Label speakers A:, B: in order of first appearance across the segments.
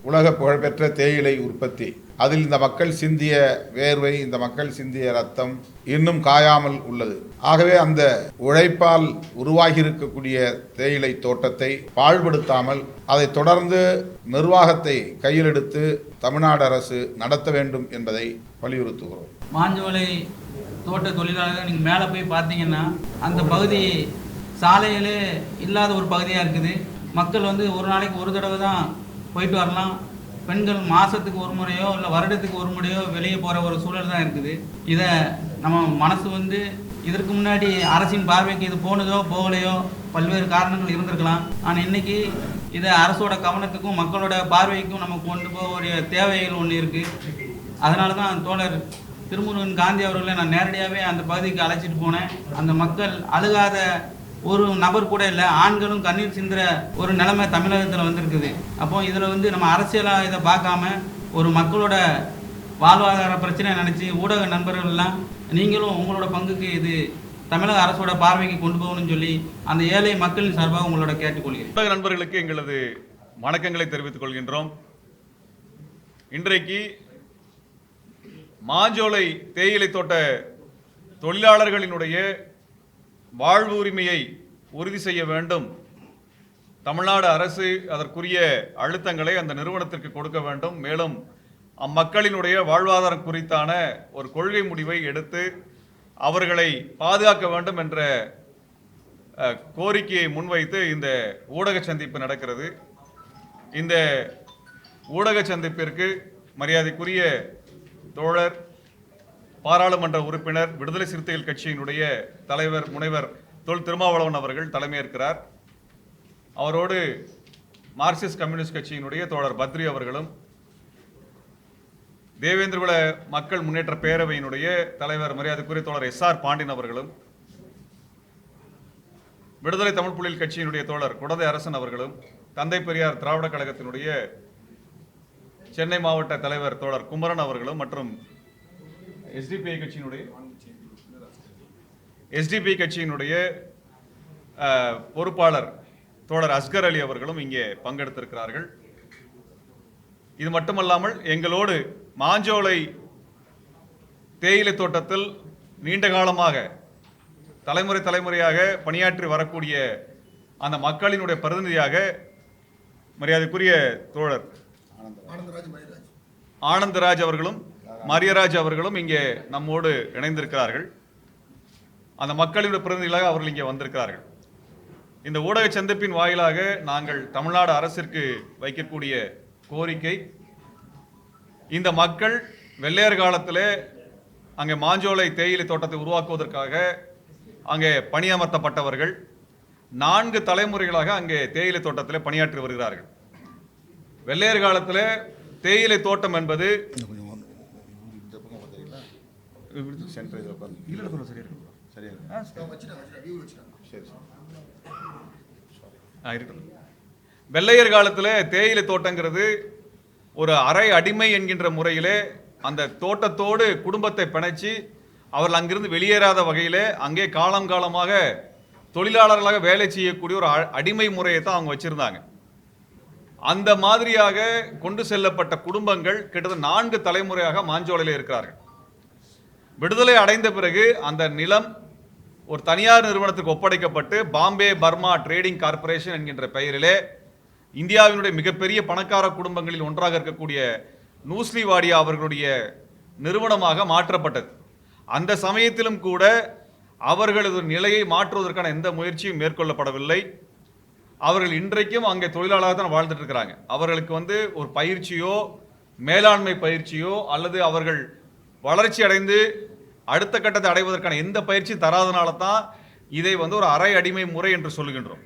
A: உலக புகழ்பெற்ற தேயிலை உற்பத்தி. அதில் இந்த மக்கள் சிந்திய வேர்வை, இந்த மக்கள் சிந்திய ரத்தம் இன்னும் காயாமல் உள்ளது. ஆகவே அந்த உழைப்பால் உருவாகி இருக்கக்கூடிய தேயிலை தோட்டத்தை பாழ்படுத்தாமல் அதை தொடர்ந்து நிர்வாகத்தை கையில் எடுத்து தமிழ்நாடு அரசு நடத்த வேண்டும் என்பதை வலியுறுத்துகிறோம்.
B: மாஞ்சோலை தோட்ட தொழிலாளர்கள் நீங்கள் மேலே போய் பார்த்தீங்கன்னா அந்த பகுதி சாலைகளே இல்லாத ஒரு பகுதியாக இருக்குது. மக்கள் ஒரு நாளைக்கு ஒரு தடவை தான் போயிட்டு வரலாம். பெண்கள் மாதத்துக்கு ஒரு முறையோ இல்லை வருடத்துக்கு ஒரு முறையோ வெளியே போகிற ஒரு சூழல் தான் இருக்குது. இதை நம்ம மனசு இதற்கு முன்னாடி அரசின் பார்வைக்கு இது போனதோ போகலையோ பல்வேறு காரணங்கள் இருந்திருக்கலாம். ஆனால் இன்றைக்கி இதை அரசோட கவனத்துக்கும் மக்களோட பார்வைக்கும் நம்ம கொண்டு போகக்கூடிய தேவைகள் ஒன்று இருக்குது. அதனால தான் தோழர் திருமுருகன் காந்தி அவர்களை நான் நேரடியாகவே அந்த பகுதிக்கு அழைச்சிட்டு போனேன். அந்த மக்கள் அழுகாத ஒரு நபர் கூட இல்லை, ஆண்களும் கண்ணீர் சிந்துற ஒரு நிலைமை தமிழகத்தில் வந்திருக்குது. அப்போ இதில் நம்ம அரசியலாக இதை பார்க்காம ஒரு மக்களோட வாழ்வாதார பிரச்சனை நினச்சி ஊடக நண்பர்கள்லாம் நீங்களும் உங்களோட பங்குக்கு இது தமிழக அரசோட பார்வைக்கு கொண்டு போகணும்னு சொல்லி அந்த ஏழை மக்களின் சார்பாக உங்களோட கேட்டுக்கொள்கிறேன்.
C: ஊடக நண்பர்களுக்கு எங்களது வணக்கங்களை தெரிவித்துக் கொள்கின்றோம். இன்றைக்கு மாஞ்சோலை தேயிலை தோட்ட தொழிலாளர்களினுடைய வாழ்வு உரிமையை உறுதி செய்ய வேண்டும். தமிழ்நாடு அரசு அதற்குரிய அழுத்தங்களை அந்த நிறுவனத்திற்கு கொடுக்க வேண்டும். மேலும் அம்மக்களினுடைய வாழ்வாதாரம் குறித்தான ஒரு கொள்கை முடிவை எடுத்து அவர்களை பாதுகாக்க வேண்டும் என்ற கோரிக்கையை முன்வைத்து இந்த ஊடக சந்திப்பு நடக்கிறது. இந்த ஊடக சந்திப்பிற்கு மரியாதைக்குரிய தோழர் பாராளுமன்ற உறுப்பினர் விடுதலை சிறுத்தைகள் கட்சியினுடைய தலைவர் முனைவர் தொல் திருமாவளவன் அவர்கள் தலைமையேற்கிறார். அவரோடு மார்க்சிஸ்ட் கம்யூனிஸ்ட் கட்சியினுடைய தோழர் பத்ரி அவர்களும், தேவேந்திரகுல மக்கள் முன்னேற்ற பேரவையினுடைய தலைவர் மரியாதைக்குரிய தோழர் எஸ்.ஆர். பாண்டியன் அவர்களும், விடுதலை தமிழ் புலிகள் கட்சியினுடைய தோழர் குடந்தை அரசன் அவர்களும், தந்தை பெரியார் திராவிட கழகத்தினுடைய சென்னை மாவட்ட தலைவர் தோழர் குமரன் அவர்களும் மற்றும் எஸ்டிபிஐ கட்சியினுடைய பொறுப்பாளர் தோழர் அஸ்கர் அலி அவர்களும் இங்கே பங்கெடுத்திருக்கிறார்கள். இது மட்டுமல்லாமல் எங்களோடு மாஞ்சோலை தேயிலை தோட்டத்தில் நீண்ட காலமாக தலைமுறையாக பணியாற்றி வரக்கூடிய அந்த மக்களினுடைய பிரதிநிதியாக மரியாதைக்குரிய தோழர் ஆனந்தராஜ் அவர்களும் மரியராஜ் அவர்களும் இங்கே நம்மோடு இணைந்திருக்கிறார்கள். அந்த மக்களினுடைய பிரதிநிதிகளாக அவர்கள் இங்கே வந்திருக்கிறார்கள். இந்த ஊடக சந்திப்பின் வாயிலாக நாங்கள் தமிழ்நாடு அரசிற்கு வைக்கக்கூடிய கோரிக்கை, இந்த மக்கள் வெள்ளையர் காலத்திலே அங்கே மாஞ்சோலை தேயிலை தோட்டத்தை உருவாக்குவதற்காக அங்கே பணியமர்த்தப்பட்டவர்கள் 4 தலைமுறைகளாக அங்கே தேயிலை தோட்டத்தில் பணியாற்றி வருகிறார்கள். வெள்ளையர் காலத்தில் தேயிலை தோட்டம் என்பது வெள்ளையர் காலத்தில் தேயிலை தோட்டங்கிறது ஒரு அரை அடிமை என்கின்ற முறையிலே அந்த தோட்டத்தோடு குடும்பத்தை பிணைச்சி அவர்கள் அங்கிருந்து வெளியேறாத வகையிலே அங்கே காலமாக தொழிலாளர்களாக வேலை செய்யக்கூடிய ஒரு அடிமை முறையை தான் அவங்க வச்சிருந்தாங்க. அந்த மாதிரியாக கொண்டு செல்லப்பட்ட குடும்பங்கள் கிட்டத்தட்ட 4 தலைமுறையாக மாஞ்சோலையில் இருக்கிறார்கள். விடுதலை அடைந்த பிறகு அந்த நிலம் ஒரு தனியார் நிறுவனத்துக்கு ஒப்படைக்கப்பட்டு பாம்பே பர்மா ட்ரேடிங் கார்பரேஷன் என்கின்ற பெயரிலே இந்தியாவினுடைய மிகப்பெரிய பணக்கார குடும்பங்களில் ஒன்றாக இருக்கக்கூடிய நூஸ்லி வாடியா அவர்களுடைய நிறுவனமாக மாற்றப்பட்டது. அந்த சமயத்திலும் கூட அவர்களது நிலையை மாற்றுவதற்கான எந்த முயற்சியும் மேற்கொள்ளப்படவில்லை. அவர்கள் இன்றைக்கும் அங்கே தொழிலாளராக தான் வாழ்ந்துட்டு இருக்கிறாங்க. அவர்களுக்கு ஒரு பயிற்சியோ மேலாண்மை பயிற்சியோ அல்லது அவர்கள் வளர்ச்சி அடைந்து அடுத்த கட்டத்தை அடைவதற்கான எந்த பயிற்சியும் தராதனால தான் இதை ஒரு அரை அடிமை முறை என்று சொல்லுகின்றோம்.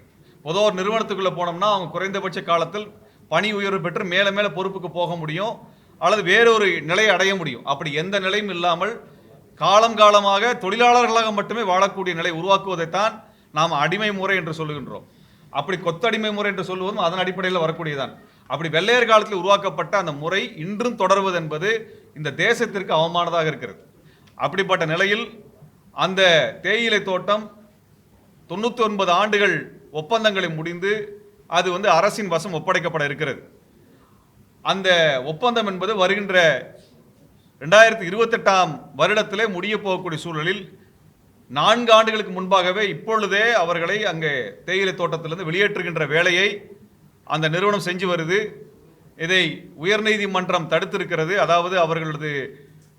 C: பொதுவாக ஒரு நிறுவனத்துக்குள்ளே போனோம்னா அவங்க குறைந்தபட்ச காலத்தில் பணி உயர்வு பெற்று மேலே பொறுப்புக்கு போக முடியும் அல்லது வேறொரு நிலையை அடைய முடியும். அப்படி எந்த நிலையும் இல்லாமல் காலமாக தொழிலாளர்களாக மட்டுமே வாழக்கூடிய நிலை உருவாக்குவதைத்தான் நாம் அடிமை முறை என்று சொல்லுகின்றோம். அப்படி கொத்தடிமை முறை என்று சொல்லுவதும் அதன் அடிப்படையில் வரக்கூடியதான். அப்படி வெள்ளையர் காலத்தில் உருவாக்கப்பட்ட அந்த முறை இன்றும் தொடர்வது என்பது இந்த தேசத்திற்கு அவமானதாக இருக்கிறது. அப்படிப்பட்ட நிலையில் அந்த தேயிலை தோட்டம் 99 ஆண்டுகள் ஒப்பந்தங்களை முடிந்து அது அரசின் வசம் ஒப்படைக்கப்பட இருக்கிறது. அந்த ஒப்பந்தம் என்பது வருகின்ற 2028ஆம் வருடத்திலே முடிய போகக்கூடிய சூழலில் 4 ஆண்டுகளுக்கு முன்பாகவே இப்பொழுதே அவர்களை அங்கே தேயிலை தோட்டத்திலிருந்து வெளியேற்றுகின்ற வேலையை அந்த நிறுவனம் செஞ்சு வருது. இதை உயர்நீதிமன்றம் தடுத்திருக்கிறது. அதாவது அவர்களது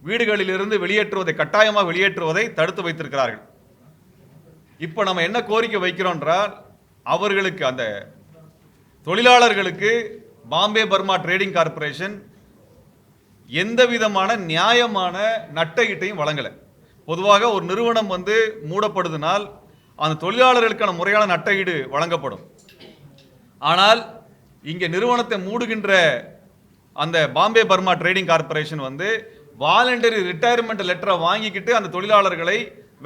C: வீடுகளிலிருந்து வெளியேற்றுவதை, கட்டாயமாக வெளியேற்றுவதை தடுத்து வைத்திருக்கிறார்கள். இப்போ நம்ம என்ன கோரிக்கை வைக்கிறோம் என்றால், அவர்களுக்கு அந்த தொழிலாளர்களுக்கு பாம்பே பர்மா ட்ரேடிங் கார்ப்பரேஷன் எந்த விதமான நியாயமான நட்டஈட்டையும் வழங்கலை. பொதுவாக ஒரு நிறுவனம் மூடப்படுதுனால் அந்த தொழிலாளர்களுக்கான முறையான நட்டஈடு வழங்கப்படும். ஆனால் இங்கே நிறுவனத்தை மூடுகின்ற அந்த Bombay Burma trading corporation voluntary retirement லெட்டரை வாங்கிக்கிட்டு அந்த தொழிலாளர்களை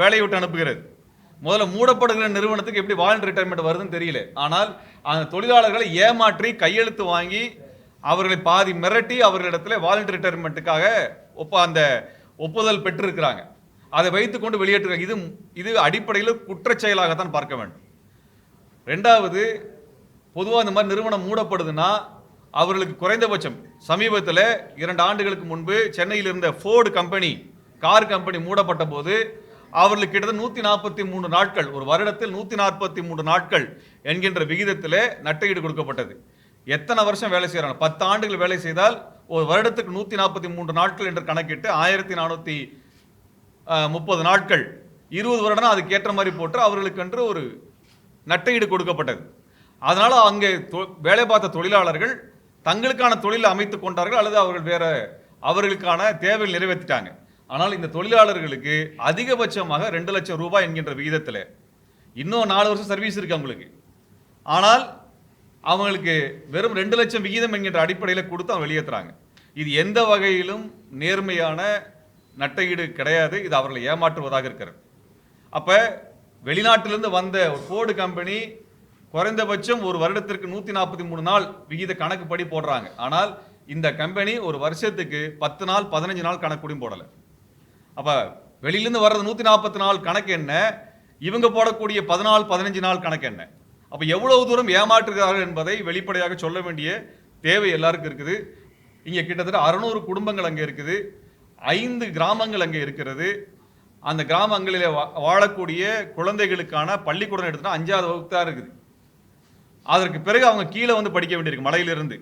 C: வேலையை விட்டு அனுப்புகிறது. முதல்ல மூடப்படுகிற நிறுவனத்துக்கு எப்படி வாலண்டரி ரிட்டையர்மெண்ட் வருதுன்னு தெரியல. ஆனால் அந்த தொழிலாளர்களை ஏமாற்றி கையெழுத்து வாங்கி அவர்களை பாதி மிரட்டி அவர்களிடத்தில் வாலண்டரி ரிட்டையர்மெண்ட்டுக்காக அந்த ஒப்புதல் பெற்றிருக்கிறாங்க. அதை வைத்துக்கொண்டு வெளியேற்றுறாங்க. இது அடிப்படையில் குற்றச் செயலாகத்தான் பார்க்க வேண்டும். ரெண்டாவது, பொதுவாக இந்த மாதிரி நிறுவனம் மூடப்படுதுன்னா அவர்களுக்கு குறைந்தபட்சம் சமீபத்தில் 2 ஆண்டுகளுக்கு முன்பு சென்னையில் இருந்த ஃபோர்டு கம்பெனி, கார் கம்பெனி மூடப்பட்ட போது அவர்களுக்கு கிட்டத்தட்ட 143 நாட்கள், ஒரு வருடத்தில் 143 நாட்கள் என்கின்ற விகிதத்தில் நட்டஈடு கொடுக்கப்பட்டது. எத்தனை வருஷம் வேலை செய்கிறாங்க? 10 ஆண்டுகள் வேலை செய்தால் ஒரு வருடத்துக்கு 143 நாட்கள் என்று கணக்கிட்டு 1430 நாட்கள், 20 வருடம் அதுக்கேற்ற மாதிரி போட்டு அவர்களுக்கு என்று ஒரு நட்டஈடு கொடுக்கப்பட்டது. அதனால அங்கே வேலை பார்த்த தொழிலாளர்கள் தங்களுக்கான தொழிலை அமைத்துக் கொண்டார்கள், அல்லது அவர்களுக்கான தேவைகள் நிறைவேற்றிட்டாங்க. ஆனால் இந்த தொழிலாளர்களுக்கு அதிகபட்சமாக 2 லட்சம் ரூபாய் என்கின்ற விகிதத்தில், இன்னும் 4 வருஷம் சர்வீஸ் இருக்கு அவங்களுக்கு, ஆனால் அவங்களுக்கு வெறும் 2 லட்சம் விகிதம் என்கின்ற அடிப்படையில் கொடுத்து அவங்க வெளியேற்றுறாங்க. இது எந்த வகையிலும் நேர்மையான நட்டஈடு கிடையாது. இது அவர்களை ஏமாற்றுவதாக இருக்கிறது. அப்போ வெளிநாட்டிலிருந்து வந்த ஒரு ஃபோர்டு கம்பெனி குறைந்தபட்சம் ஒரு வருடத்திற்கு 143 நாள் விகித கணக்குப்படி போடுறாங்க. ஆனால் இந்த கம்பெனி ஒரு வருஷத்துக்கு 10 நாள் 15 நாள் கணக்குடியும் போடலை. அப்போ வெளியிலேருந்து வர்றது 140 நாள் கணக்கு என்ன, இவங்க போடக்கூடிய 14 15 நாள் கணக்கு என்ன? அப்போ எவ்வளவு தூரம் ஏமாற்றுகிறார்கள் என்பதை வெளிப்படையாக சொல்ல வேண்டிய தேவை எல்லாருக்கும் இருக்குது. இங்கே கிட்டத்தட்ட 600 குடும்பங்கள் அங்கே இருக்குது, 5 கிராமங்கள் அங்கே இருக்கிறது. அந்த கிராமங்களில் வாழக்கூடிய குழந்தைகளுக்கான பள்ளிக்கூடம் எடுத்துனா 5ஆவது வகுப்பு தான் இருக்குது. அதற்கு பிறகு அவங்க கீழே படிக்க வேண்டியிருக்கு.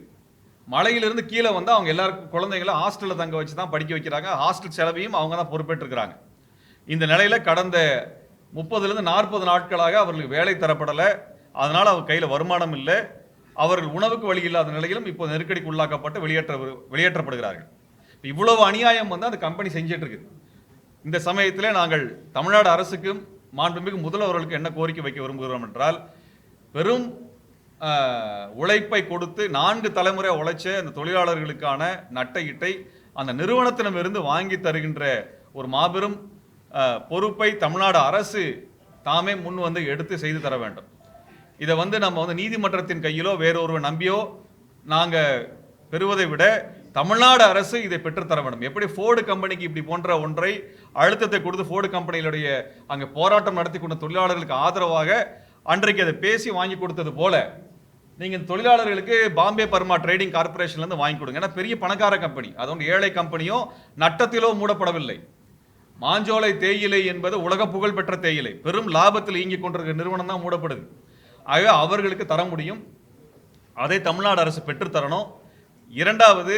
C: மலையிலிருந்து கீழே அவங்க எல்லாருக்கும் குழந்தைகளை ஹாஸ்டலில் தங்க வச்சு தான் படிக்க வைக்கிறாங்க. ஹாஸ்டல் செலவையும் அவங்க தான் பொறுப்பேற்றுக்கிறாங்க. இந்த நிலையில் கடந்த 30லிருந்து 40 நாட்களாக அவர்களுக்கு வேலை தரப்படலை. அதனால் அவங்க கையில் வருமானம் இல்லை. அவர்கள் உணவுக்கு வழி இல்லாத நிலையிலும் இப்போ நெருக்கடிக்கு உள்ளாக்கப்பட்டு வெளியேற்றப்படுகிறார்கள். இவ்வளவு அநியாயம் அந்த கம்பெனி செஞ்சிட்டு இருக்குது. இந்த சமயத்தில் நாங்கள் தமிழ்நாடு அரசுக்கும் மாண்புமிகு முதல்வர்களுக்கு என்ன கோரிக்கை வைக்க விரும்புகிறோம் என்றால், பெரும் உழைப்பை கொடுத்து 4 தலைமுறை உழைச்ச அந்த தொழிலாளர்களுக்கான நட்டஈட்டை அந்த நிறுவனத்திடமிருந்து வாங்கி தருகின்ற ஒரு மாபெரும் பொறுப்பை தமிழ்நாடு அரசு தாமே முன் எடுத்து செய்து தர வேண்டும். இதை நம்ம நீதிமன்றத்தின் கையிலோ வேறொருவர் நம்பியோ நாங்கள் பெறுவதை விட தமிழ்நாடு அரசு இதை பெற்றுத்தர வேண்டும். எப்படி ஃபோர்டு கம்பெனிக்கு இப்படி போன்ற ஒன்றை அழுத்தத்தை கொடுத்து ஃபோர்டு கம்பெனிகளுடைய அங்கே போராட்டம் நடத்தி கொண்ட தொழிலாளர்களுக்கு ஆதரவாக அன்றைக்கு அதை பேசி வாங்கி கொடுத்தது போல நீங்கள் தொழிலாளர்களுக்கு பாம்பே பர்மா ட்ரேடிங் கார்ப்பரேஷன்லேருந்து வாங்கி கொடுங்க. ஏன்னா பெரிய பணக்கார கம்பெனி, அது ஏழை கம்பெனியோ நட்டத்திலோ மூடப்படவில்லை. மாஞ்சோலை தேயிலை என்பது உலக புகழ் பெற்ற தேயிலை, பெரும் லாபத்தில் இயங்கிக் கொண்டிருக்கிற நிறுவனம் தான் மூடப்படுது. ஆகவே அவர்களுக்கு தர முடியும், அதை தமிழ்நாடு அரசு பெற்றுத்தரணும். இரண்டாவது,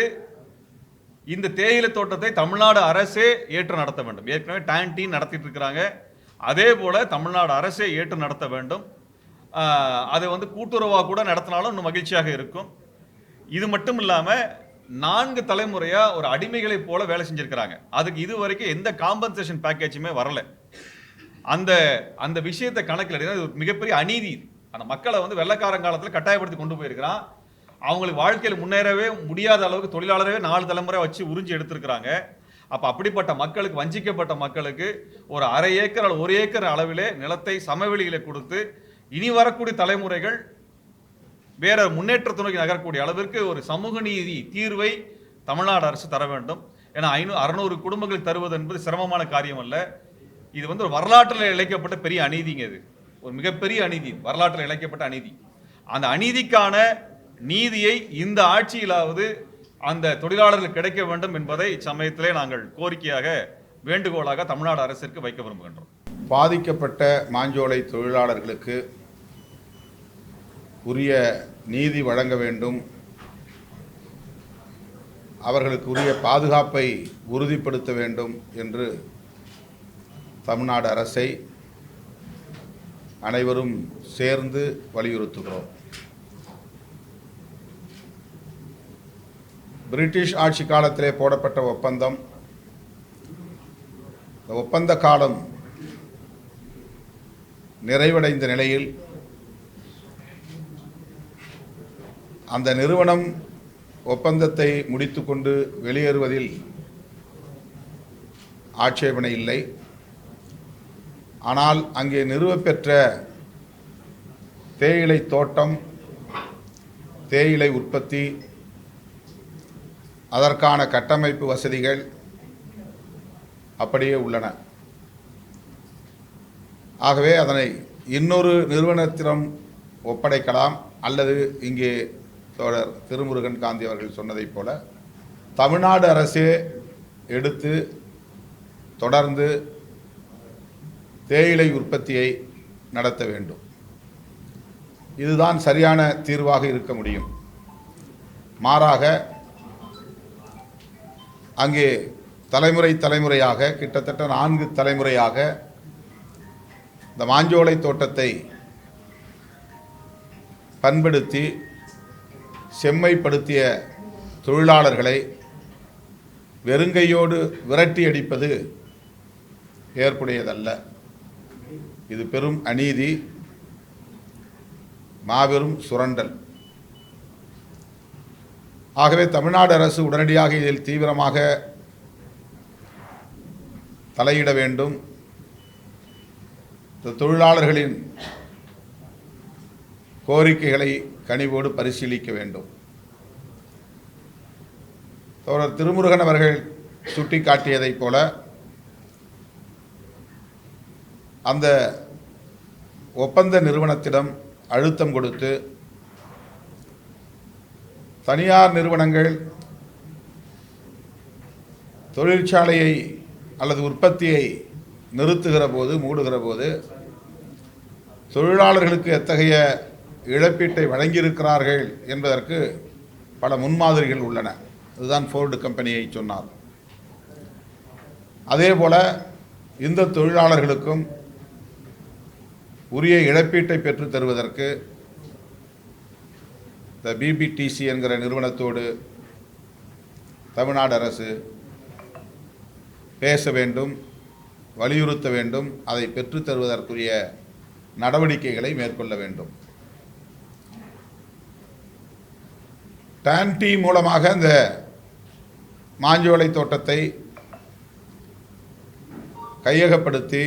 C: இந்த தேயிலை தோட்டத்தை தமிழ்நாடு அரசே ஏற்று நடத்த வேண்டும். ஏற்கனவே டேன்டீன் நடத்திட்டு இருக்கிறாங்க, அதே போல தமிழ்நாடு அரசே ஏற்று நடத்த வேண்டும். அதை கூட்டுறவாக கூட நடத்தினாலும் இன்னும் மகிழ்ச்சியாக இருக்கும். இது மட்டும் இல்லாமல் 4 தலைமுறையாக ஒரு அடிமைகளை போல வேலை செஞ்சிருக்கிறாங்க. அதுக்கு இது வரைக்கும் எந்த காம்பன்சேஷன் பேக்கேஜுமே வரல. அந்த விஷயத்தை கணக்கில் எடுத்து மிகப்பெரிய அநீதி. அந்த மக்களை வெள்ளைக்காரங்காலத்தில் கட்டாயப்படுத்தி கொண்டு போயிருக்கிறான். அவங்களுக்கு வாழ்க்கையில் முன்னேறவே முடியாத அளவுக்கு தொழிலாளரவே 4 தலைமுறை வச்சு உறிஞ்சி எடுத்திருக்கிறாங்க. அப்போ அப்படிப்பட்ட மக்களுக்கு, வஞ்சிக்கப்பட்ட மக்களுக்கு ஒரு அரை ஏக்கர் அல்லது 1 ஏக்கர் அளவிலே நிலத்தை சமவெளியிலே கொடுத்து இனி வரக்கூடிய தலைமுறைகள் வேற முன்னேற்றத்தை நோக்கி நகரக்கூடிய அளவிற்கு ஒரு சமூக நீதி தீர்வை தமிழ்நாடு அரசு தர வேண்டும். ஏன்னா 600 குடும்பங்கள் தருவது என்பது சிரமமான காரியம் அல்ல. இது ஒரு வரலாற்றில் இழைக்கப்பட்ட பெரிய அநீதிங்க. இது ஒரு மிகப்பெரிய அநீதி, வரலாற்றில் இழைக்கப்பட்ட அநீதி. அந்த அநீதிக்கான நீதியை இந்த ஆட்சியிலாவது அந்த தொழிலாளர்கள் கிடைக்க வேண்டும் என்பதை இச்சமயத்திலே நாங்கள் கோரிக்கையாக வேண்டுகோளாக தமிழ்நாடு அரசிற்கு வைக்க விரும்புகின்றோம்.
A: பாதிக்கப்பட்ட மாஞ்சோலை தொழிலாளர்களுக்கு உரிய நீதி வழங்க வேண்டும், அவர்களுக்கு உரிய பாதுகாப்பை உறுதிப்படுத்த வேண்டும் என்று தமிழ்நாடு அரசை அனைவரும் சேர்ந்து வலியுறுத்துகிறோம். பிரிட்டிஷ் ஆட்சி காலத்திலே போடப்பட்ட ஒப்பந்தம், இந்த ஒப்பந்த காலம் நிறைவடைந்த நிலையில் அந்த நிறுவனம் ஒப்பந்தத்தை முடித்துக்கொண்டு வெளியேறுவதில் ஆட்சேபனை இல்லை. ஆனால் அங்கே நிறுவப்பெற்ற தேயிலை தோட்டம், தேயிலை உற்பத்தி, அதற்கான கட்டமைப்பு வசதிகள் அப்படியே உள்ளன. ஆகவே அதனை இன்னொரு நிறுவனத்திடம் ஒப்படைக்கலாம், அல்லது இங்கே தோழர் திருமுருகன் காந்தி அவர்கள் சொன்னதைப் போல தமிழ்நாடு அரசே எடுத்து தொடர்ந்து தேயிலை உற்பத்தியை நடத்த வேண்டும். இதுதான் சரியான தீர்வாக இருக்க முடியும். மாறாக அங்கே தலைமுறையாக கிட்டத்தட்ட 4 தலைமுறையாக இந்த மாஞ்சோலை தோட்டத்தை பண்படுத்தி செம்மைப்படுத்திய தொழிலாளர்களை வெறுங்கையோடு விரட்டி அடிப்பது ஏற்புடையதல்ல. இது பெரும் அநீதி, மாபெரும் சுரண்டல். ஆகவே தமிழ்நாடு அரசு உடனடியாக இதில் தீவிரமாக தலையிட வேண்டும். தொழிலாளர்களின் கோரிக்கைகளை கனிவோடு பரிசீலிக்க வேண்டும். தோழர் திருமுருகன் அவர்கள் சுட்டிக்காட்டியதைப் போல அந்த ஒப்பந்த நிறுவனத்திடம் அழுத்தம் கொடுத்து தனியார் நிறுவனங்கள் தொழிற்சாலையை அல்லது உற்பத்தியை நிறுத்துகிற போது, மூடுகிற போது தொழிலாளர்களுக்கு எத்தகைய இழப்பீட்டை வழங்கியிருக்கிறார்கள் என்பதற்கு பல முன்மாதிரிகள் உள்ளன. இதுதான் ஃபோர்டு கம்பெனியை சொன்னார். அதேபோல இந்த தொழிலாளர்களுக்கும் உரிய இழப்பீட்டை பெற்றுத் தருவதற்கு இந்த பிபிடிசி என்கிற நிறுவனத்தோடு தமிழ்நாடு அரசு பேச வேண்டும், வலியுறுத்த வேண்டும், அதை பெற்றுத் தருவதற்குரிய நடவடிக்கைகளை மேற்கொள்ள வேண்டும். டான்டி மூலமாக இந்த மாஞ்சோலை தோட்டத்தை கையகப்படுத்தி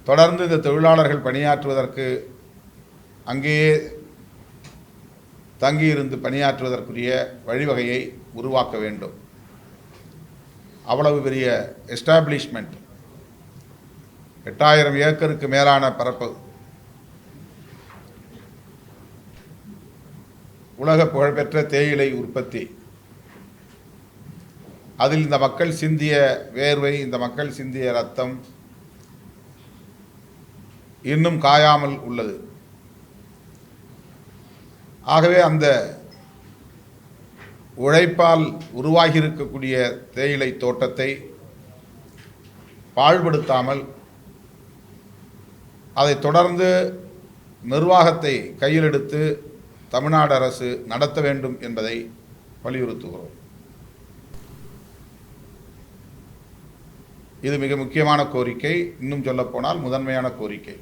A: தொடர்ந்து இந்த தொழிலாளர்கள் பணியாற்றுவதற்கு, அங்கேயே தங்கியிருந்து பணியாற்றுவதற்குரிய வழிவகையை உருவாக்க வேண்டும். அவ்வளவு பெரிய எஸ்டாப்ளிஷ்மெண்ட், 8000 ஏக்கருக்கு மேலான பரப்பு, உலக புகழ்பெற்ற தேயிலை உற்பத்தி, அதில் இந்த மக்கள் சிந்திய வேர்வை, இந்த மக்கள் சிந்திய ரத்தம் இன்னும் காயாமல் உள்ளது. ஆகவே அந்த உழைப்பால் உருவாகியிருக்கக்கூடிய தேயிலை தோட்டத்தை பாழ்படுத்தாமல் அதை தொடர்ந்து நிர்வாகத்தை கையில் எடுத்து தமிழ்நாடு அரசு நடத்த வேண்டும் என்பதை வலியுறுத்துகிறோம். இது மிக முக்கியமான கோரிக்கை, இன்னும் சொல்லப்போனால் முதன்மையான கோரிக்கை.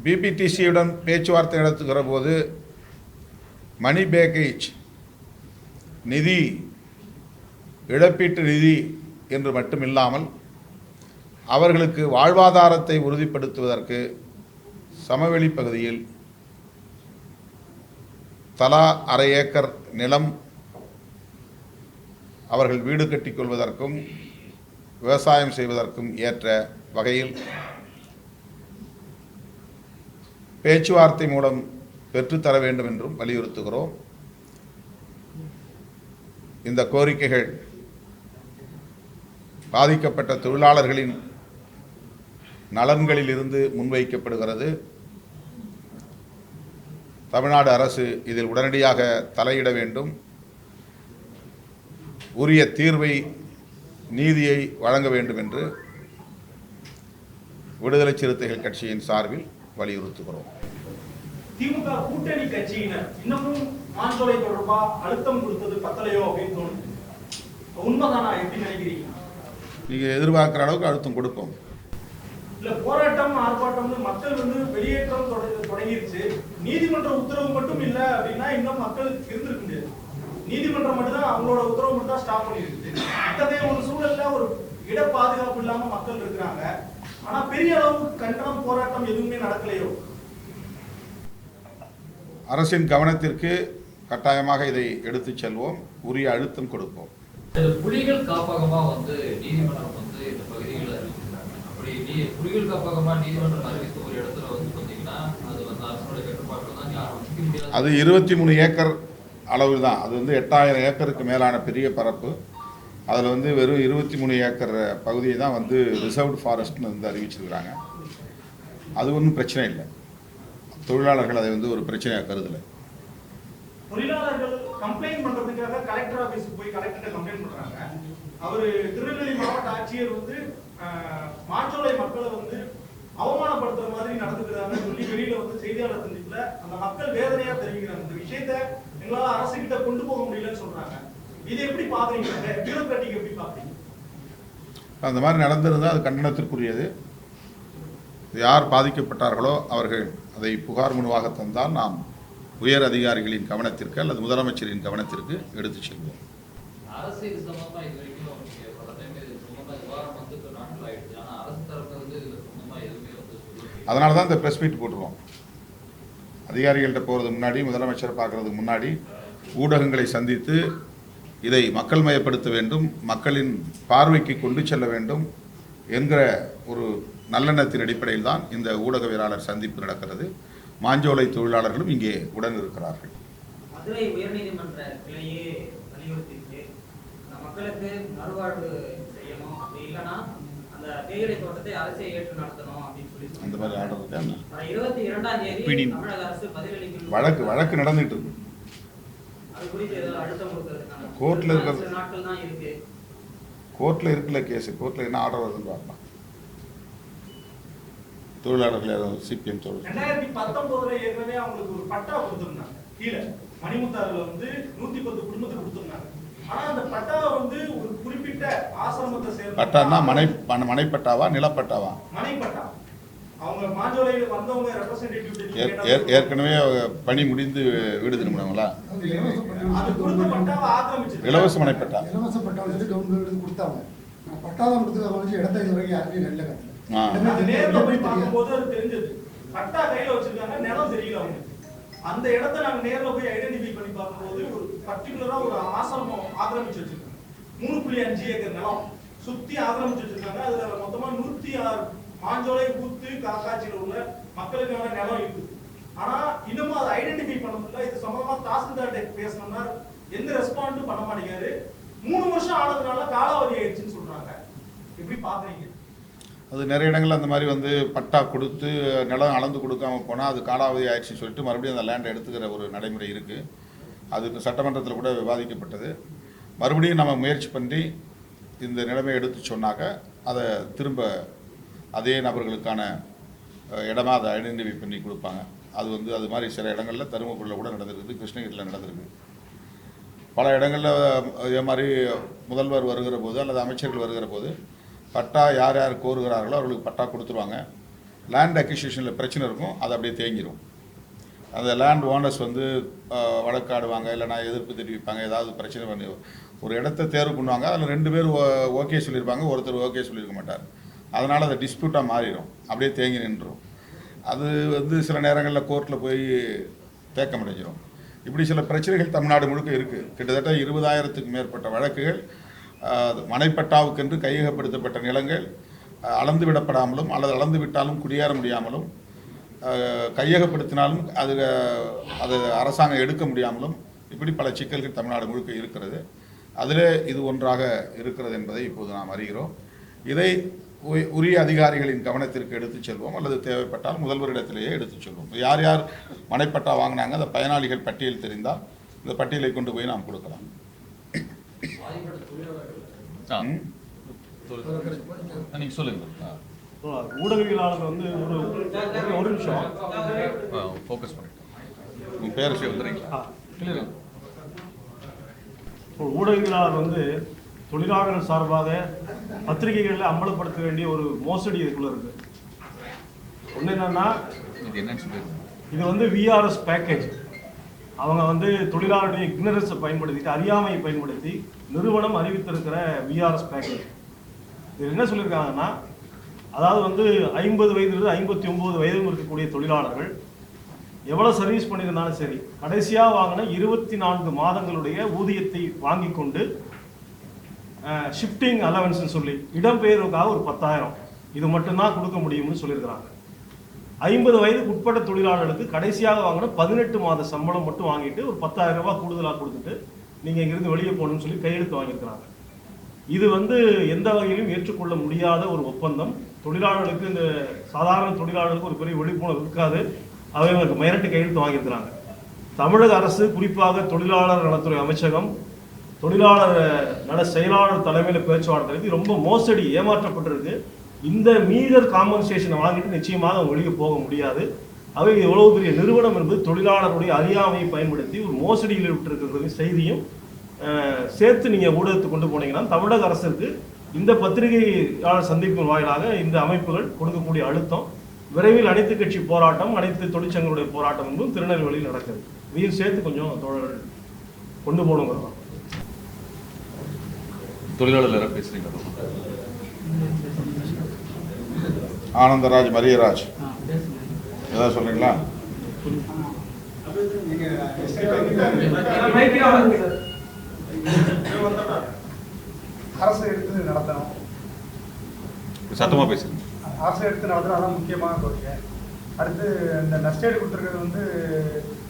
A: பிபிடிசியுடன் பேச்சுவார்த்தை நடத்துகிற போது மணி பேக்கேஜ் நிதி, இழப்பீட்டு நிதி என்று மட்டுமில்லாமல் அவர்களுக்கு வாழ்வாதாரத்தை உறுதிப்படுத்துவதற்கு சமவெளி பகுதியில் தலா 1/2 ஏக்கர் நிலம் அவர்கள் வீடு கட்டிக்கொள்வதற்கும் விவசாயம் செய்வதற்கும் ஏற்ற வகையில் பேச்சுவார்த்தை மூலம் பெற்றுத்தர வேண்டும் என்றும் வலியுறுத்துகிறோம். இந்த கோரிக்கைகள் பாதிக்கப்பட்ட தொழிலாளர்களின் நலன்களில் இருந்து முன்வைக்கப்படுகிறது. தமிழ்நாடு அரசு இதில் உடனடியாக தலையிட வேண்டும். உரிய தீர்வை, நீதியை வழங்க வேண்டும் என்று விடுதலை சிறுத்தைகள் கட்சியின் சார்பில் வலியுறுத்துகிறோம்.
D: திமுக கூட்டணி கட்சியினர் இன்னமும் மாஞ்சோலை தொடர்பா அழுத்தம் கொடுத்தது பத்தலையோ அப்படின்னு தோணுது. உண்மைதானா? எப்படி நினைக்கிறீங்க?
A: நீங்க எதிர்பார்க்கிற அளவுக்கு அழுத்தம் கொடுப்போம்.
D: இல்ல, போராட்டம் ஆர்ப்பாட்டம்னு மக்கள் வெளியேற்றம் தொடங்கிருச்சு. நீதிமன்ற உத்தரவு மட்டும் இல்ல அப்படின்னா இன்னும் மக்கள் இருந்திருக்க முடியாது. நீதிமன்றம் மட்டும் தான் அவங்களோட உத்தரவு மட்டும் தான் ஸ்டாப் பண்ணிருக்கு. இத்தகைய ஒரு சூழல்ல ஒரு இட பாதுகாப்பு இல்லாம மக்கள் இருக்கிறாங்க. ஆனா பெரிய அளவு கண்டனம், போராட்டம் எதுவுமே நடக்கலையோ?
A: அரசின் கவனத்திற்கு கட்டாயமாக இதை எடுத்துச் செல்வோம். உரிய அழுத்தம் கொடுப்போம்.
E: புலிகள் காப்பகமா நீதிமன்றம் இந்த பகுதிகளில் அறிவிச்சிருக்காங்க. அப்படி புலிகள் காப்பகமா நீதிமன்றம் அறிவித்த ஒரு இடத்துல பாத்தீங்கன்னா அது அரசனுடைய கட்டுப்பாட்டில் தான் யாரும் வசிக்க முடியாது.
A: அது 23 ஏக்கர் அளவில் தான். அது 8000 ஏக்கருக்கு மேலான பெரிய பரப்பு. அதில் வெறும் 23 ஏக்கர் பகுதியை தான் ரிசர்வ்டு ஃபாரஸ்ட்னு அறிவிச்சிருக்கிறாங்க. அது ஒன்றும் பிரச்சனை இல்லை. தொழிலாளர்கள் அதை ஒரு பிரச்சனையாக கருதலை.
D: தொழிலாளர்கள் கம்ப்ளைண்ட் பண்றதுக்காக கலெக்டர் ஆபீஸுக்கு போய் கலெக்டர் கம்ப்ளைண்ட் பண்றாங்க. அவரு திருநெல்வேலி மாவட்ட ஆட்சியர் மாஞ்சோலை மக்களை அவமானப்படுத்துற மாதிரி நடந்துக்கிறாங்க சொல்லி வெளியில செய்தியாளர் சந்திப்புல அந்த மக்கள் வேதனையா தெரிவிக்கிறாங்க. இந்த விஷயத்தை எங்களால அரசு கிட்ட கொண்டு போக முடியலன்னு சொல்றாங்க. இது எப்படி பாக்குறீங்க? பியூரோக்ராட்டிக் எப்படி பாக்குறீங்க?
A: அந்த மாதிரி நடந்திருந்தால் அது கண்டனத்திற்குரியது. யார் பாதிக்கப்பட்டார்களோ அவர்கள் அதை புகார் மனுவாக தந்தால் நாம் உயர் அதிகாரிகளின் கவனத்திற்கு அல்லது முதலமைச்சரின் கவனத்திற்கு எடுத்துச் செல்வோம்.
E: அரசு இது சம்பந்தமா இது வரைக்கும் பல டைம் இது சம்பந்தமா விவாதம் நாட்கள் ஆயிடுச்சு. ஆனா அரசு தரப்புல இதுல சம்பந்தமா எதுவுமே
A: அதனால தான் இந்த பிரஸ் மீட் போட்டுருவோம். அதிகாரிகள்கிட்ட போகிறதுக்கு முன்னாடி, முதலமைச்சரை பார்க்கறதுக்கு முன்னாடி ஊடகங்களை சந்தித்து இதை மக்கள் மயப்படுத்த வேண்டும், மக்களின் பார்வைக்கு கொண்டு செல்ல வேண்டும் என்கிற ஒரு நல்லெண்ணத்தின் அடிப்படையில் தான் இந்த ஊடகவியலாளர் சந்திப்பு நடக்கிறது. மாஞ்சோலை தொழிலாளர்களும் இங்கே உடன் இருக்கிறார்கள்.
F: மதுரை உயர்நீதிமன்ற கிளையே வலியுறுத்திட்டு மக்களுக்கு மறுவாழ்வு செய்யணும், அப்படி இல்லைன்னா அந்த தேயிலை தோட்டத்தை அரசே ஏற்று நடத்தணும் அப்படின்னு சொல்லி
A: அந்த மாதிரி ஆர்டர் இருக்காங்க.
F: 22ஆம் தேதி தமிழக அரசு பதிலளிக்கும்
A: வழக்கு நடந்துட்டு இருக்கு.
F: அது குறித்து ஏதாவது அழுத்தம் கொடுக்கறதுக்கான
A: கோர்ட்ல இருக்கிற
F: நாட்கள் தான் இருக்கு.
A: கோர்ட்ல இருக்குல்ல கேஸ். கோர்ட்ல என்ன ஆர்டர் வருதுன்னு பார்க்கலாம். தொழிலாளர்கள் சிபிஎம் தொழில்
D: 2019 ஏற்கனவே அவங்களுக்கு ஒரு பட்டா கொடுத்திருந்தாங்க. கீழே மணிமுத்தாறுல 110 குடும்பத்துக்கு கொடுத்திருந்தாங்க. ஆனா அந்த பட்டா ஒரு குறிப்பிட்ட ஆசிரமத்தை சேர்ந்த
A: பட்டான்னா மனைப்பட்டாவா நிலப்பட்டாவா?
D: மனைப்பட்டா. அவங்க மாஞ்சோலையில் வந்தவங்க ரெப்ரசன்டேட்டிவ்
A: ஏற்கனவே பணி முடிந்து வீடு திரும்பினவங்களா?
D: அது கொடுத்த பட்டாவை ஆக்கிரமிச்சு
A: இலவச மனைப்பட்டா.
G: இலவச பட்டாவை சொல்லி கவர்மெண்ட் கொடுத்தாங்க. பட்டாவை கொடுத்து இடத்த இது வரைக்கும் யாருமே நெல்ல கட்டல.
D: நேர்ல போய் பார்க்கும்போது அது தெரிஞ்சது. பட்டா கையில வச்சிருக்காங்க, நிலம் தெரியல அவங்க. அந்த இடத்த நாங்க நேர்ல போய் ஐடென்டிஃபை பண்ணி பார்க்கும்போது ஒரு பர்டிகுலரா ஒரு ஆசிரமம் ஆக்கிரமிச்சு வச்சிருக்காங்க. 3.5 ஏக்கர் நிலம் சுத்தி ஆக்கிரமிச்சு வச்சிருக்காங்க. அதுல மொத்தமா 106 மாஞ்சோலை ஊத்து காக்காட்சியில் உள்ள மக்களுக்கான நிலம் இருக்குது. ஆனா இன்னமும் அதை ஐடென்டிஃபை பண்ண முடியல. இது சம்பந்தமா தாசில்தார்கிட்ட பேசணும்னா எந்த ரெஸ்பாண்டும் பண்ண மாட்டேங்காரு. 3 வருஷம் ஆனதுனால காலாவதி ஆயிடுச்சுன்னு சொல்றாங்க. எப்படி பாக்குறீங்க?
A: அது நிறைய இடங்கள் அந்த மாதிரி பட்டா கொடுத்து நிலம் அளந்து கொடுக்காம போனால் அது காலாவதி ஆயிடுச்சுன்னு சொல்லிட்டு மறுபடியும் அந்த லேண்டை எடுத்துக்கிற ஒரு நடைமுறை இருக்குது. அது இந்த சட்டமன்றத்தில் கூட விவாதிக்கப்பட்டது. மறுபடியும் நம்ம முயற்சி பண்ணி இந்த நிலைமையை எடுத்து சொன்னாக்க அதை திரும்ப அதே நபர்களுக்கான இடமா அதை ஐடென்டிஃபை பண்ணி கொடுப்பாங்க. அது அது மாதிரி சில இடங்களில் தருமபுரியில் கூட நடந்திருக்குது, கிருஷ்ணகிரியில் நடந்திருக்கு. பல இடங்களில் இதே மாதிரி முதல்வர் வருகிற போது அல்லது அமைச்சர்கள் வருகிற போது பட்டா யார் யார் கோருகிறார்களோ அவர்களுக்கு பட்டா கொடுத்துருவாங்க. லேண்ட் அக்விசிஷனில் பிரச்சனை இருக்கும், அது அப்படியே தேங்கிடும். அந்த லேண்ட் ஓனர்ஸ் வழக்காடுவாங்க, இல்லைனா எதிர்ப்பு தெரிவிப்பாங்க, ஏதாவது பிரச்சனை பண்ணி ஒரு இடத்த தேர்வு பண்ணுவாங்க. அதில் 2 பேர் ஓகே சொல்லியிருப்பாங்க, ஒருத்தர் ஓகே சொல்லியிருக்க மாட்டார். அதனால் அது டிஸ்பியூட்டாக மாறிடும், அப்படியே தேங்கி நின்றுடும். அது சில நேரங்களில் கோர்ட்டில் போய் தேக்கம் அடைஞ்சிடும். இப்படி சில பிரச்சனைகள் தமிழ்நாடு முழுக்க இருக்குது. கிட்டத்தட்ட 20,000க்கும் மேற்பட்ட வழக்குகள் மனைப்பட்டாவுக்கென்று கையகப்படுத்தப்பட்ட நிலங்கள் அளந்து விடப்படாமலும் அல்லது அளந்து விட்டாலும் குடியேற முடியாமலும் கையகப்படுத்தினாலும் அது அரசாங்கம் எடுக்க முடியாமலும் இப்படி பல சிக்கல்கள் தமிழ்நாடு முழுக்க இருக்கிறது. அதிலே இது ஒன்றாக இருக்கிறது என்பதை இப்போது நாம் அறிகிறோம். இதை உரிய அதிகாரிகளின் கவனத்திற்கு எடுத்துச் செல்வோம், அல்லது தேவைப்பட்டால் முதல்வரிடத்திலேயே எடுத்துச் செல்வோம். யார் யார் மனைப்பட்டா வாங்கினாங்க அந்த பயனாளிகள் பட்டியல் தெரிந்தால் இந்த பட்டியலை கொண்டு போய் நாம் கொடுக்கலாம்.
C: நீங்க சொல்லுங்க.
D: ஊடகவியலாளர் வந்து ஒரு நிமிஷம்
C: ஃபோக்கஸ் பண்ணிட்டு
A: உங்க பேர்
C: வந்துடுறீங்களா?
D: ஊடகவியலாளர் வந்து தொழிலாளர்கள் சார்பாக பத்திரிகைகளில் அம்பலப்படுத்த வேண்டிய ஒரு மோசடி இதுக்குள்ள இருக்கு. ஒன்று என்னன்னா, இது வந்து விஆர்எஸ் பேக்கேஜ். அவங்க வந்து தொழிலாளருடைய இக்னரன்ஸை பயன்படுத்திட்டு, அறியாமையை பயன்படுத்தி நிறுவனம் அறிவித்திருக்கிற விஆர்எஸ் பேக்கேஜ். இது என்ன சொல்லியிருக்காங்கன்னா, அதாவது வந்து 50 வயதிலிருந்து 59 வயதும் இருக்கக்கூடிய தொழிலாளர்கள் எவ்வளோ சர்வீஸ் பண்ணியிருந்தாலும் சரி, கடைசியாக வாங்கின 24 மாதங்களுடைய ஊதியத்தை வாங்கி கொண்டு ஷிஃப்டிங் அலவன்ஸ்னு சொல்லி இடம்பெயர்வுக்காக ஒரு 10,000 இது மட்டும்தான் கொடுக்க முடியும்னு சொல்லியிருக்கிறாங்க. 50 வயதுக்கு உட்பட்ட தொழிலாளர்களுக்கு கடைசியாக வாங்கின 18 மாத சம்பளம் மட்டும் வாங்கிட்டு ஒரு 10,000 ரூபாய் கூடுதலாக கொடுத்துட்டு நீங்கள் இங்கிருந்து வெளியே போகணும்னு சொல்லி கையெழுத்து வாங்கியிருக்கிறாங்க. இது வந்து எந்த வகையிலும் ஏற்றுக்கொள்ள முடியாத ஒரு ஒப்பந்தம். தொழிலாளர்களுக்கு, இந்த சாதாரண தொழிலாளர்களுக்கு ஒரு பெரிய விழிப்புணர்வு இருக்காது. அவங்க மிரட்டு கையெழுத்து வாங்கியிருக்கிறாங்க. தமிழக அரசு, குறிப்பாக தொழிலாளர் நலத்துறை அமைச்சகம், தொழிலாளர் நல செயலாளர் தலைமையில் பேச்சுவார்த்தை ரொம்ப மோசடி, ஏமாற்றப்பட்டிருக்கு. இந்த மீதர் காம்பன்சேஷனை வாங்கிட்டு நிச்சயமாக அவங்க வெளியே போக முடியாது. அவை எவ்வளவு பெரிய நிறுவனம் என்பது தொழிலாளருடைய அறியாமையை பயன்படுத்தி ஒரு மோசடியில் விட்டிருக்கிறது செய்தியும் சேர்த்து நீங்கள் ஊடகத்துக்கு கொண்டு போனீங்கன்னா தமிழக அரசுக்கு இந்த பத்திரிகையாளர் சந்திப்பின் வாயிலாக இந்த அமைப்புகள் கொடுக்கக்கூடிய அழுத்தம், விரைவில் அனைத்து கட்சி போராட்டம், அனைத்து தொழிற்சங்களுடைய போராட்டம் என்பதும் திருநெல்வேலியில் நடக்குது. இதையும் சேர்த்து கொஞ்சம் தோழர்கள் கொண்டு போகணுங்கிறோம்.
C: தொழிலாளர் பேசுறீங்க.
A: ஆனந்தராஜ், மரியராஜ் ஏதாவது சொல்றீங்களா?
G: அரசு எடுத்து நடத்தணும்,
C: சத்தமா பேசுங்க.
G: அரசு எடுத்து நடத்தணும், அதான் முக்கியமான கோரிக்கை. அடுத்து இந்த நஷ்டேடு கொடுத்துருக்கிறது வந்து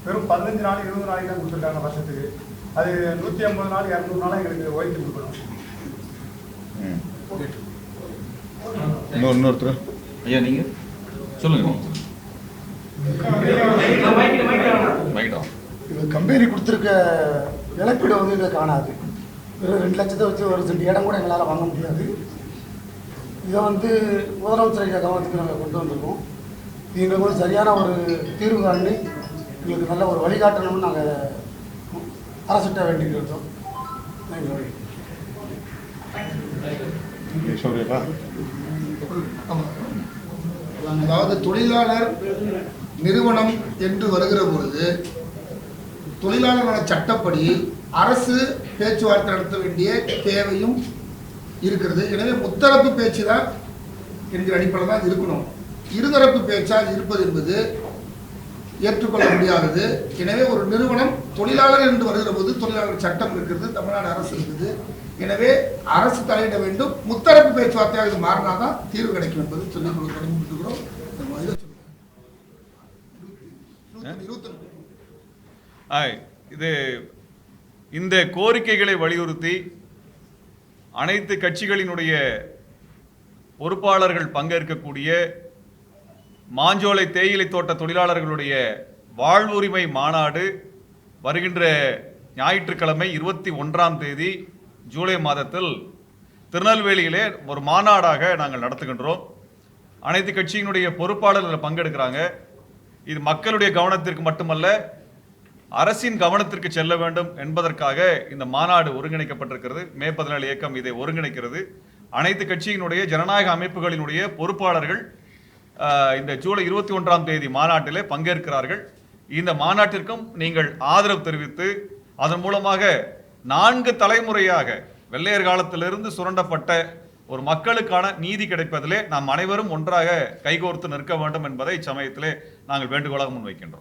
G: வெறும் 15 நாள் 20 நாளைக்கு தான் கொடுத்துருக்காங்க வருஷத்துக்கு. அது 150 நாள் 200 நாளாக எங்களுக்கு ஓய்வு கொடுக்கணும்.
A: இன்னொருத்தர்
C: ஐயா நீங்க சொல்லுங்க.
G: கம்பெனி கொடுத்துருக்க இழப்பீடு வந்து இதை காணாது. வெறும் 2 லட்சத்தை வச்சு ஒரு சென்ட் இடம் கூட எங்களால் வாங்க முடியாது. இதை வந்து முதலமைச்சர் கவனத்துக்கு நாங்கள் கொண்டு வந்திருக்கோம். எங்களுக்கு வந்து சரியான ஒரு தீர்வு காணி எங்களுக்கு நல்ல ஒரு வழிகாட்டணும்னு நாங்கள் அரசிட்ட வேண்டியிருக்கோம்.
A: சொல்றீங்களா?
H: அதாவது தொழிலாளர் நிறுவனம் என்று வருகிற பொழுது தொழிலாளர்களோட சட்டப்படி அரசு பேச்சுவார்த்தை நடத்த வேண்டிய தேவையும் இருக்கிறது. எனவே முத்தரப்பு பேச்சு தான் என்கிற அடிப்படையில் தான் இருக்கணும். இருதரப்பு பேச்சால் இருப்பது என்பது ஏற்றுக்கொள்ள முடியாதது. எனவே ஒரு நிறுவனம் தொழிலாளர் என்று வருகிற போது தொழிலாளர் சட்டம் இருக்கிறது, தமிழ்நாடு அரசு இருக்குது. எனவே அரசு தலையிட வேண்டும். முத்தரப்பு பேச்சுவார்த்தையாக இது மாறினாதான் தீர்வு கிடைக்கும் என்பது சொல்லி தொடங்கிட்டுக்கிறோம்.
C: இது இந்த கோரிக்கைகளை வலியுறுத்தி அனைத்து கட்சிகளினுடைய பொறுப்பாளர்கள் பங்கேற்கக்கூடிய மாஞ்சோலை தேயிலை தோட்ட தொழிலாளர்களுடைய வாழ்வுரிமை மாநாடு வருகின்ற ஞாயிற்றுக்கிழமை 21ஆம் தேதி ஜூலை மாதத்தில் திருநெல்வேலியிலே ஒரு மாநாடாக நாங்கள் நடத்துகின்றோம். அனைத்து கட்சியினுடைய பொறுப்பாளர்கள் பங்கெடுக்கிறாங்க. இது மக்களுடைய கவனத்திற்கு மட்டுமல்ல, அரசின் கவனத்திற்கு செல்ல வேண்டும் என்பதற்காக இந்த மாநாடு ஒருங்கிணைக்கப்பட்டிருக்கிறது. மே 17 இயக்கம் இதை ஒருங்கிணைக்கிறது. அனைத்து கட்சியினுடைய ஜனநாயக அமைப்புகளினுடைய பொறுப்பாளர்கள் இந்த ஜூலை 21ஆம் தேதி மாநாட்டிலே பங்கேற்கிறார்கள். இந்த மாநாட்டிற்கும் நீங்கள் ஆதரவு தெரிவித்து அதன் மூலமாக 4 தலைமுறையாக வெள்ளையர் காலத்திலிருந்து சுரண்டப்பட்ட ஒரு மக்களுக்கான நீதி கிடைப்பதிலே நாம் அனைவரும் ஒன்றாக கைகோர்த்து நிற்க வேண்டும் என்பதை சமயத்திலே நாங்கள் வேண்டுகோளாக முன்வைக்கின்றோம்.